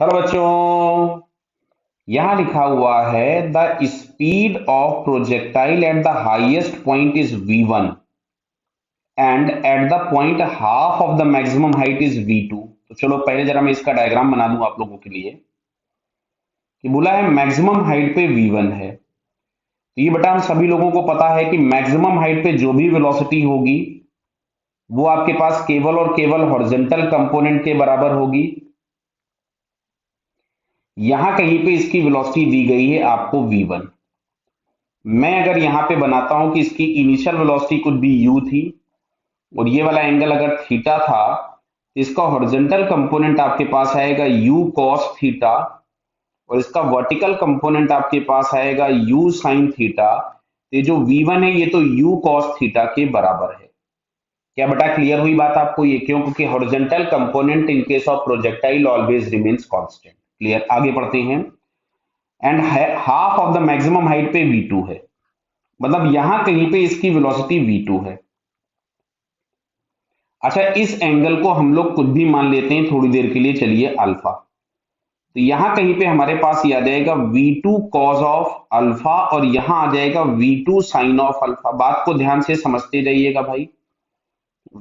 Hello बच्चों। यहां लिखा हुआ है the speed of projectile at the highest point is v1 and at the point half of the maximum height is v2। तो चलो पहले जरा मैं इसका डायग्राम बना दूं आप लोगों के लिए कि बोला है मैक्सिमम हाइट पे v1 है। तो ये बेटा हम सभी लोगों को पता है कि मैक्सिमम हाइट पे जो भी वेलोसिटी होगी वो आपके पास केवल और केवल हॉरिजॉन्टल कंपोनेंट के बराबर होगी। यहां कहीं पे इसकी वेलोसिटी दी गई है आपको v1। मैं अगर यहां पे बनाता हूं कि इसकी इनिशियल वेलोसिटी कुछ भी u थी और ये वाला एंगल अगर थीटा था तो इसका हॉरिजॉन्टल कंपोनेंट आपके पास आएगा u cos थीटा और इसका वर्टिकल कंपोनेंट आपके पास आएगा u sin थीटा। ये जो v1 है ये तो u cos थीटा के बराबर है। क्या बेटा क्लियर हुई बात आपको? ये क्यों? क्योंकि horizontal component in case of projectile always remains constant. Clear? आगे बढ़ते हैं। And half of the maximum height पे v2 है, मतलब यहां कहीं पे इसकी वेलोसिटी v2 है। अच्छा, इस एंगल को हम लोग कुछ भी मान लेते हैं थोड़ी देर के लिए, चलिए अल्फा। तो यहां कहीं पे हमारे पास ये आ जाएगा v2 cos ऑफ अल्फा और यहां आ जाएगा v2 sin ऑफ अल्फा। बात को ध्यान से समझते जाइएगा भाई,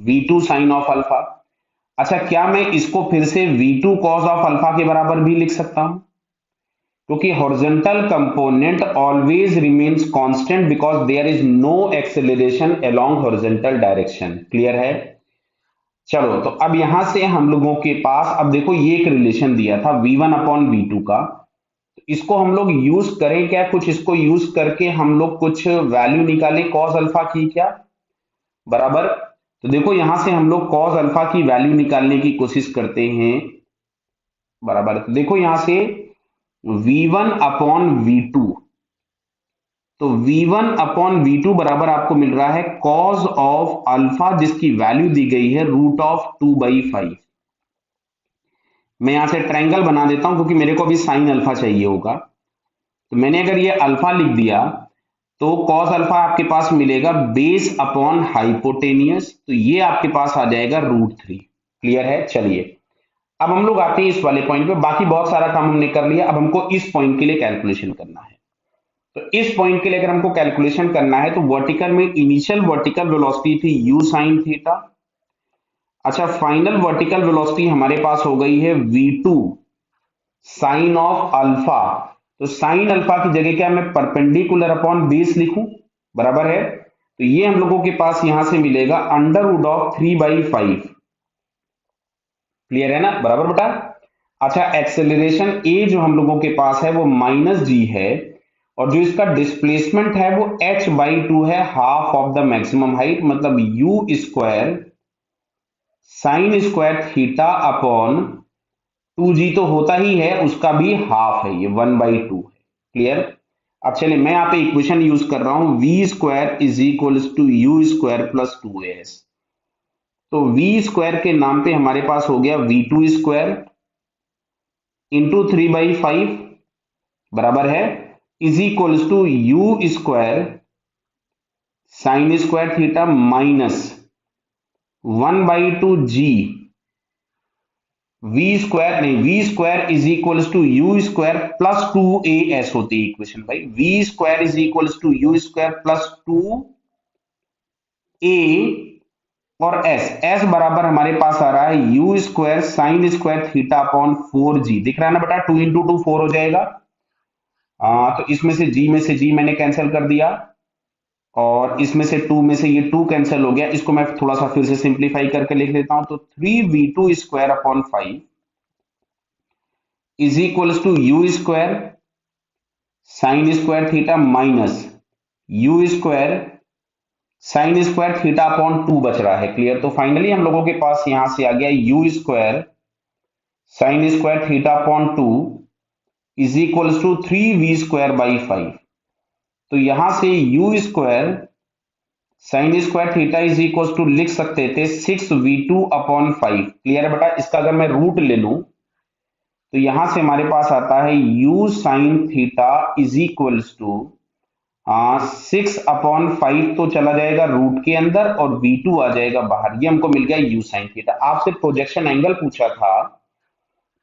v2 sin ऑफ अल्फा। अच्छा, क्या मैं इसको फिर से v2 cos ऑफ अल्फा के बराबर भी लिख सकता हूं? क्योंकि horizontal component always remains constant because there is no acceleration along horizontal direction. Clear है? चलो, तो अब यहां से हम लोगों के पास, अब देखो ये एक रिलेशन दिया था v1 अपॉन v2 का। तो इसको हम लोग यूज करें क्या? कुछ इसको यूज करके हम लोग कुछ वैल्यू निकालें cos अल्फा की क्या? बराबर। तो देखो यहां से हम लोग cos अल्फा की वैल्यू निकालने की कोशिश करते हैं। बराबर। तो देखो यहां से v1 अपॉन v2, तो v1 अपॉन v2 बराबर आपको मिल रहा है cos ऑफ अल्फा जिसकी वैल्यू दी गई है √2/5। मैं यहां से ट्रायंगल बना देता हूं क्योंकि मेरे को अभी साइन अल्फा चाहिए होगा। तो मैंने अगर ये अल्फा लिख दिया तो cos अल्फा आपके पास मिलेगा बेस अपॉन हाइपोटेनियस, तो ये आपके पास आ जाएगा √3। क्लियर है? चलिए, अब हम लोग आते हैं इस वाले पॉइंट पे। बाकी बहुत सारा काम हमने कर लिया, अब हमको इस पॉइंट के लिए कैलकुलेशन करना है। तो इस पॉइंट के लिए अगर हमको कैलकुलेशन करना है तो वर्टिकल में इनिशियल वर्टिकल वेलोसिटी थी u sin थीटा। अच्छा, फाइनल वर्टिकल वेलोसिटी हमारे पास हो गई है v2 साइन ऑफ अल्फा। तो साइन अल्फा की जगह क्या मैं परपेंडिकुलर अपॉन बेस लिखूं? बराबर है। तो ये हम लोगों के पास यहां से मिलेगा √3/5। क्लियर है ना? बराबर बेटा। अच्छा, एक्सेलरेशन ए जो हम लोगों के पास है वो -g है और जो इसका डिस्प्लेसमेंट है वो h/2 है, half of the maximum height, मतलब u square sine square theta upon 2g तो होता ही है, उसका भी हाफ है, ये 1/2 है। क्लियर? अब चलिए मैं यहाँ पे इक्वेशन यूज कर रहा हूं v square is equal to u square plus 2as। तो v स्क्वायर के नाम पे हमारे पास हो गया v2 स्क्वायर इंटू 3/5 बराबर है is equal to u square sine square theta minus 1/2g v square, नहीं, v square is equal to u square plus 2as होती है इक्वेशन भाई। v square is equal to u square plus 2a और s बराबर हमारे पास आ रहा है u square sine square theta upon 4g। दिख रहा है ना बेटा? 2 इंटू 2 4 हो जाएगा। तो इसमें से g में से g मैंने कैंसिल कर दिया और इसमें से 2 में से ये 2 कैंसिल हो गया। इसको मैं थोड़ा सा फिर से सिंप्लीफाई करके लिख देता हूं। तो 3v2 square upon 5 is equal to u square sine square theta minus u square sine square theta upon 2 बच रहा है। क्लियर? तो फाइनली हम लोगों के पास यहां से आ गया u square sine square theta upon 2 is equal to 3v²/5। तो यहां से u square sine square theta is equal to लिख सकते थे 6v2/5। क्लियर है बेटा? इसका अगर मैं रूट ले लूं तो यहां से हमारे पास आता है u sine theta is equal to 6/5 तो चला जाएगा रूट के अंदर और v2 आ जाएगा बाहर। ये हमको मिल गया u साइन थीटा। आपसे प्रोजेक्शन एंगल पूछा था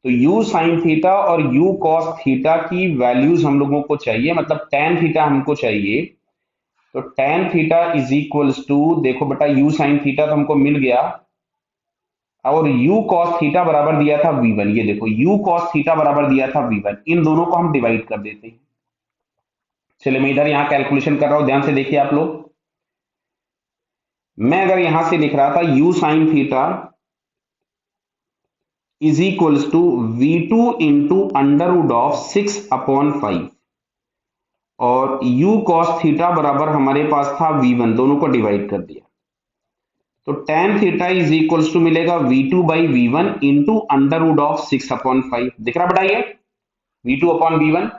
तो u साइन थीटा और u कॉस थीटा की वैल्यूज हम लोगों को चाहिए, मतलब tan थीटा हमको चाहिए। तो tan theta is equals to, देखो बेटा u साइन थीटा तो हमको मिल गया, और u cos थीटा बराबर दिया था v1। ये देखो u cos थीटा बराबर दिया था v1, इन दोनों को हम डिवाइड कर देते हैं। चलिए मैं इधर यहां कैलकुलेशन कर रहा हूं, ध्यान से देखिए आप लोग। मैं अगर यहां से लिख रहा था u sine theta is equals to v2 into under root of 6/5, और u cos थीटा बराबर हमारे पास था v1, दोनों को डिवाइड कर दिया। तो tan theta is equals to मिलेगा v2 by v1 into under root of 6/5। दिख रहा बेटा ये v2 अपॉन v1।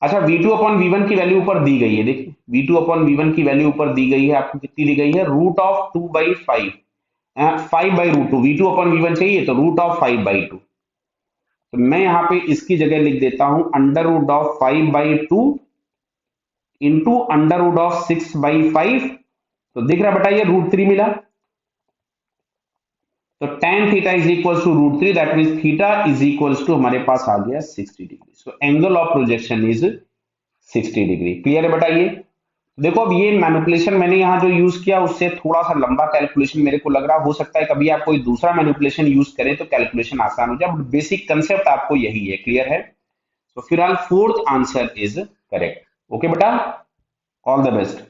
अच्छा v2 अपॉन v1 की वैल्यू ऊपर दी गई है, देखिए v2 अपॉन v1 की वैल्यू ऊपर दी गई है, आपको कितनी दी गई है, root of 2/5, 5/√2। v2 upon v1 चाहिए तो रूट ऑफ 5/2। तो मैं यहां पे इसकी जगह लिख देता हूं under root of 5/2 into under root of 6/5। तो दिख रहा बेटा ये √3 मिला। तो tan theta is equal to √3, that mean theta is equal to हमारे पास आ गया 60 degree. So angle of projection is 60 degree. Clear है बेटा ये। देखो अब ये मैनिपुलेशन मैंने यहाँ जो यूज किया उससे थोड़ा सा लंबा कैलकुलेशन मेरे को लग रहा, हो सकता है कभी आप कोई दूसरा मैनिपुलेशन यूज करें तो कैलकुलेशन आसान हो जाए, बेसिक कंसेप्ट आपको यही है। क्लियर है। तो फिलहाल fourth answer is correct. Okay बेटा, ऑल द बेस्ट।